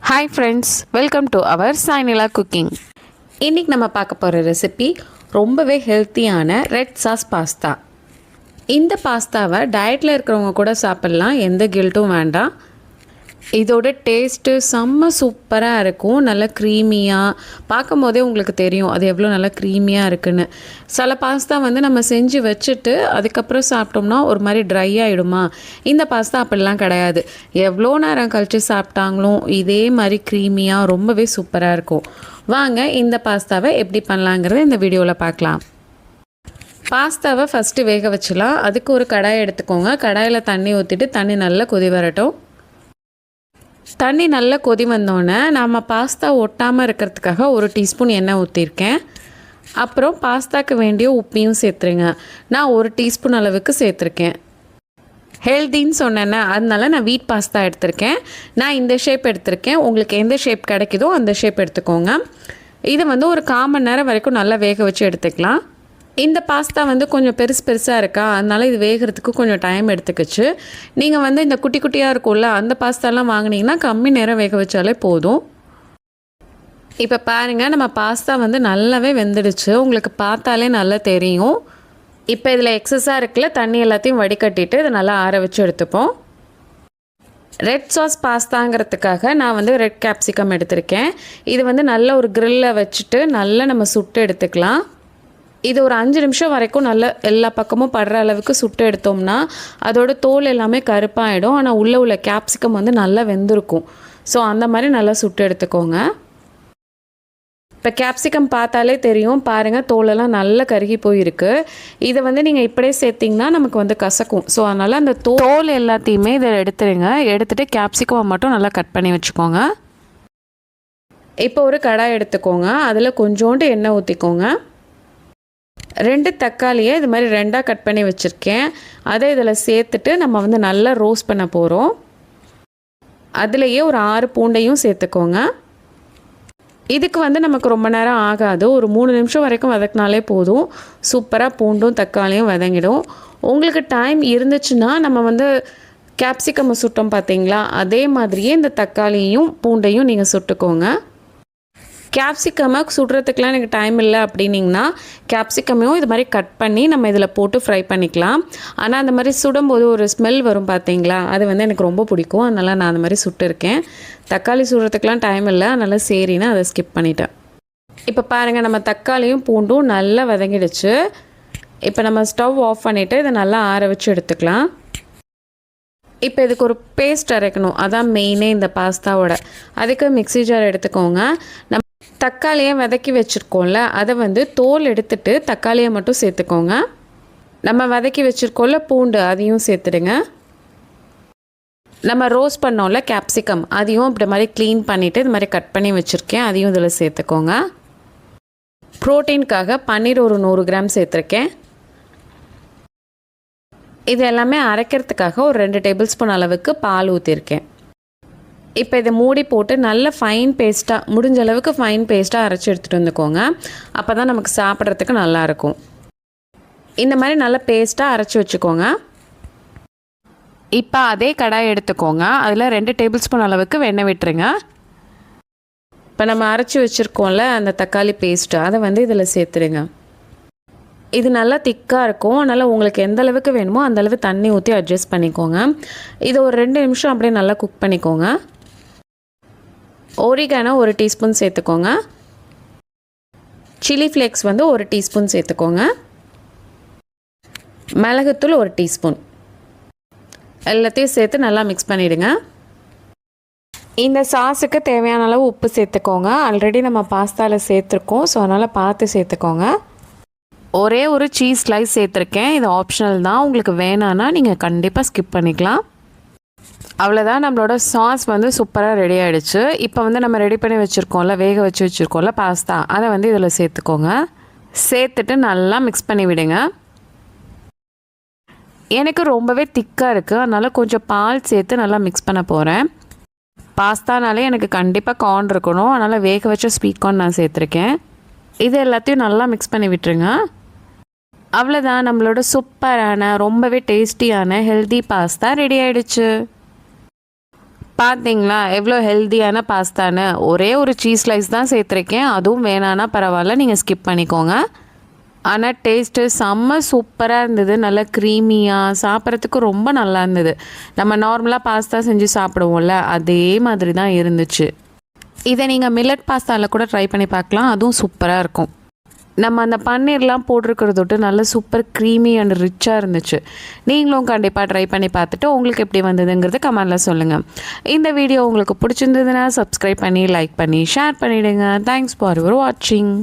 Hi friends, welcome to our சாய்னிலா cooking. இன்றைக்கி நம்ம பார்க்க போகிற ரெசிபி ரொம்பவே ஹெல்த்தியான ரெட் சாஸ் பாஸ்தா. இந்த பாஸ்தாவை டயட்டில் இருக்கிறவங்க கூட சாப்பிட்லாம், எந்த கில்ட்டும் வேண்டாம். இதோட டேஸ்ட்டு செம்ம சூப்பராக இருக்கும். நல்லா க்ரீமியாக பார்க்கும் போதே உங்களுக்கு தெரியும் அது எவ்வளோ நல்லா க்ரீமியாக இருக்குன்னு. சில பாஸ்தா நம்ம செஞ்சு வச்சுட்டு அதுக்கப்புறம் சாப்பிட்டோம்னா ஒரு மாதிரி ட்ரை ஆகிடுமா. இந்த பாஸ்தா அப்படிலாம் கிடையாது. எவ்வளோ நேரம் கழித்து சாப்பிட்டாங்களோ இதே மாதிரி க்ரீமியாக ரொம்பவே சூப்பராக இருக்கும். வாங்க இந்த பாஸ்தாவை எப்படி பண்ணலாங்கிறத இந்த வீடியோவில் பார்க்கலாம். பாஸ்தாவை ஃபஸ்ட்டு வேக வச்சுலாம். அதுக்கு ஒரு கடாயை எடுத்துக்கோங்க. கடாயில் தண்ணி ஊற்றிட்டு தண்ணி நல்லா கொதி வரட்டும். தண்ணி நல்லா கொதி வந்தோடனே நம்ம பாஸ்தா ஒட்டாமல் இருக்கிறதுக்காக 1 டீஸ்பூன் எண்ணெய் ஊற்றிருக்கேன். அப்புறம் பாஸ்தாக்கு வேண்டிய உப்பையும் சேர்த்துருங்க. நான் 1 டீஸ்பூன் அளவுக்கு சேர்த்துருக்கேன். ஹெல்தின்னு சொன்னேன்னா அதனால நான் வீட் பாஸ்தா எடுத்திருக்கேன். நான் இந்த ஷேப் எடுத்திருக்கேன். உங்களுக்கு எந்த ஷேப் கிடைக்குதோ அந்த ஷேப் எடுத்துக்கோங்க. இதை 1 1/4 மணி நேரம் வரைக்கும் நல்லா வேக வச்சு எடுத்துக்கலாம். இந்த பாஸ்தா கொஞ்சம் பெருசாக இருக்கா, அதனால் இது வேகிறதுக்கு கொஞ்சம் டைம் எடுத்துக்கிச்சு. நீங்கள் இந்த குட்டி குட்டியாக இருக்கும்ல அந்த பாஸ்தாலாம் வாங்கினீங்கன்னா கம்மி நேரம் வேக வச்சாலே போதும். இப்போ பாருங்கள், நம்ம பாஸ்தா நல்லாவே வெந்துடுச்சு. உங்களுக்கு பார்த்தாலே நல்லா தெரியும். இப்போ இதில் எக்ஸஸாக இருக்குல்ல தண்ணி எல்லாத்தையும் வடிகட்டிட்டு இதை நல்லா ஆற வச்சு எடுத்துப்போம். ரெட் சாஸ் பாஸ்தாங்கிறதுக்காக நான் ரெட் கேப்சிகம் எடுத்திருக்கேன். இது நல்ல ஒரு கிரில்ல வச்சுட்டு நல்லா நம்ம சுட்டு எடுத்துக்கலாம். இது ஒரு 5 நிமிஷம் வரைக்கும் நல்லா எல்லா பக்கமும் படுற அளவுக்கு சுட்டு எடுத்தோம்னா அதோட தோல் எல்லாமே கருப்பாயிடும். ஆனால் உள்ள கேப்சிகம் நல்லா வெந்திருக்கும். ஸோ அந்த மாதிரி நல்லா சுட்டு எடுத்துக்கோங்க. இப்போ கேப்சிகம் பார்த்தாலே தெரியும் பாருங்கள், தோலெல்லாம் நல்லா கருகி போயிருக்கு. இதை நீங்கள் இப்படியே சேர்த்திங்கன்னா நமக்கு கசக்கும். ஸோ அதனால் அந்த தோல் எல்லாத்தையுமே இதை எடுத்துடுங்க. எடுத்துகிட்டு கேப்சிகம் மட்டும் நல்லா கட் பண்ணி வச்சுக்கோங்க. இப்போ ஒரு கடாய் எடுத்துக்கோங்க. அதில் கொஞ்சோண்டு எண்ணெய் ஊற்றிக்கோங்க. 2 தக்காளியை இது மாதிரி 2ஆக கட் பண்ணி வச்சுருக்கேன். அதை இதில் சேர்த்துட்டு நம்ம நல்லா ரோஸ்ட் பண்ண போகிறோம். அதுலேயே ஒரு 6 பூண்டையும் சேர்த்துக்கோங்க. இதுக்கு நமக்கு ரொம்ப நேரம் ஆகாது. ஒரு 3 நிமிஷம் வரைக்கும் வதக்கினாலே போதும். சூப்பராக பூண்டும் தக்காளியும் வதங்கிடும். உங்களுக்கு டைம் இருந்துச்சுன்னா நம்ம கேப்சிகம் சுட்டோம் பார்த்தீங்களா, அதே மாதிரியே இந்த தக்காளியும் பூண்டையும் நீங்கள் சுட்டுக்கோங்க. கேப்சிகமை சுடுறதுக்கெலாம் எனக்கு டைம் இல்லை அப்படின்னிங்கன்னா கேப்சிகமையும் இது மாதிரி கட் பண்ணி நம்ம இதில் போட்டு ஃப்ரை பண்ணிக்கலாம். ஆனால் அந்த மாதிரி சுடும்போது ஒரு ஸ்மெல் வரும் பார்த்தீங்களா, அது எனக்கு ரொம்ப பிடிக்கும். அதனால் நான் அந்த மாதிரி சுட்டுருக்கேன். தக்காளி சுடுறதுக்கெலாம் டைம் இல்லை, அதனால் சரின்னு அதை ஸ்கிப் பண்ணிட்டேன். இப்போ பாருங்கள், நம்ம தக்காளியும் பூண்டும் நல்லா வதங்கிடுச்சு. இப்போ நம்ம ஸ்டவ் ஆஃப் பண்ணிவிட்டு இதை நல்லா ஆற வச்சு எடுத்துக்கலாம். இப்போ இதுக்கு ஒரு பேஸ்ட் அரைக்கணும், அதான் மெயினே இந்த பாஸ்தாவோட. அதுக்கு மிக்ஸி ஜார் எடுத்துக்கோங்க. நம்ம தக்காளியை வதக்கி வச்சுருக்கோம்ல அதை தோல் எடுத்துட்டு தக்காளியை மட்டும் சேர்த்துக்கோங்க. நம்ம வதக்கி வச்சுருக்கோம்ல பூண்டு அதையும் சேர்த்துடுங்க. நம்ம ரோஸ்ட் பண்ணோம்ல கேப்சிகம் அதையும் இப்படி மாதிரி க்ளீன் பண்ணிவிட்டு இது மாதிரி கட் பண்ணி வச்சுருக்கேன். அதையும் இதில் சேர்த்துக்கோங்க. ப்ரோட்டீனுக்காக பன்னீர் ஒரு 100 கிராம் சேர்த்துருக்கேன். இது எல்லாமே அரைக்கிறதுக்காக ஒரு 2 டேபிள் ஸ்பூன் அளவுக்கு பால் ஊற்றிருக்கேன். இப்போ இதை மூடி போட்டு நல்ல ஃபைன் பேஸ்ட்டாக, முடிஞ்ச அளவுக்கு ஃபைன் பேஸ்ட்டாக அரைச்சி எடுத்துகிட்டு வந்துக்கோங்க. அப்போ தான் நமக்கு சாப்பிட்றதுக்கு நல்லாயிருக்கும். இந்த மாதிரி நல்ல பேஸ்ட்டாக அரைச்சி வச்சுக்கோங்க. இப்போ அதே கடாய் எடுத்துக்கோங்க. அதில் 2 டேபிள் ஸ்பூன் அளவுக்கு வெண்ணெய் விட்டுருங்க. இப்போ நம்ம அரைச்சி வச்சுருக்கோம்ல அந்த தக்காளி பேஸ்ட்டு அதை இதில் சேர்த்துடுங்க. இது நல்லா திக்காக இருக்கும். அதனால் உங்களுக்கு எந்த அளவுக்கு வேணுமோ அந்தளவு தண்ணி ஊற்றி அட்ஜஸ்ட் பண்ணிக்கோங்க. இது ஒரு 2 நிமிஷம் அப்படியே நல்லா குக் பண்ணிக்கோங்க. ஓரிகானோ 1 டீஸ்பூன் சேர்த்துக்கோங்க. சில்லி ஃப்ளேக்ஸ் 1 டீஸ்பூன் சேர்த்துக்கோங்க. மிளகுத்தூள் 1 டீஸ்பூன். எல்லாத்தையும் சேர்த்து நல்லா மிக்ஸ் பண்ணிவிடுங்க. இந்த சாஸுக்கு தேவையான அளவு உப்பு சேர்த்துக்கோங்க. ஆல்ரெடி நம்ம பாஸ்தாவில் சேர்த்துருக்கோம். ஸோ அதனால் பார்த்து சேர்த்துக்கோங்க. ஒரே ஒரு சீஸ் ஸ்லைஸ் சேர்த்துருக்கேன். இது ஆப்ஷனல் தான், உங்களுக்கு வேணான்னா நீங்கள் கண்டிப்பாக ஸ்கிப் பண்ணிக்கலாம். அவ்வளோதான், நம்மளோட சாஸ் சூப்பராக ரெடி ஆகிடுச்சு. இப்போ நம்ம ரெடி பண்ணி வச்சுருக்கோம்ல, வேக வச்சு வச்சுருக்கோம்ல பாஸ்தா, அதை இதில் சேர்த்துக்கோங்க. சேர்த்துட்டு நல்லா மிக்ஸ் பண்ணி விடுங்க. எனக்கு ரொம்பவே திக்காக இருக்குது, அதனால் கொஞ்சம் பால் சேர்த்து நல்லா மிக்ஸ் பண்ண போகிறேன். பாஸ்தானாலே எனக்கு கண்டிப்பாக கார்ன் இருக்கணும், அதனால் வேக வச்ச ஸ்வீட் கார்ன் நான் சேர்த்துருக்கேன். இது எல்லாத்தையும் நல்லா மிக்ஸ் பண்ணி விட்டுருங்க. அவ்வளோதான், நம்மளோட சூப்பரான ரொம்பவே டேஸ்டியான ஹெல்தி பாஸ்தா ரெடி ஆகிடுச்சு. பார்த்தீங்களா எவ்வளோ ஹெல்த்தியான பாஸ்தான்னு. ஒரே ஒரு சீஸ் ஸ்லைஸ் தான் சேர்த்துருக்கேன், அதுவும் வேணான்னா பரவாயில்ல, நீங்கள் ஸ்கிப் பண்ணிக்கோங்க. ஆனால் டேஸ்ட்டு செம்ம சூப்பராக இருந்தது. நல்லா க்ரீமியாக சாப்பிட்றதுக்கு ரொம்ப நல்லா இருந்தது. நம்ம நார்மலாக பாஸ்தா செஞ்சு சாப்பிடுவோம்ல, அதே மாதிரி தான் இருந்துச்சு. இதை நீங்கள் மில்லட் பாஸ்தாவில் கூட ட்ரை பண்ணி பார்க்கலாம், அதுவும் சூப்பராக இருக்கும். நம்ம அந்த பன்னீர்லாம் போட்டிருக்கிறதோட்டு நல்ல சூப்பர் க்ரீமி அண்ட் ரிச்சாக இருந்துச்சு. நீங்களும் கண்டிப்பாக ட்ரை பண்ணி பார்த்துட்டு உங்களுக்கு எப்படி வந்ததுங்கிறது கமெண்டில் சொல்லுங்கள். இந்த வீடியோ உங்களுக்கு பிடிச்சிருந்ததுன்னா சப்ஸ்கிரைப் பண்ணி லைக் பண்ணி ஷேர் பண்ணிவிடுங்க. தேங்க்ஸ் ஃபார் யுவர் வாட்சிங்.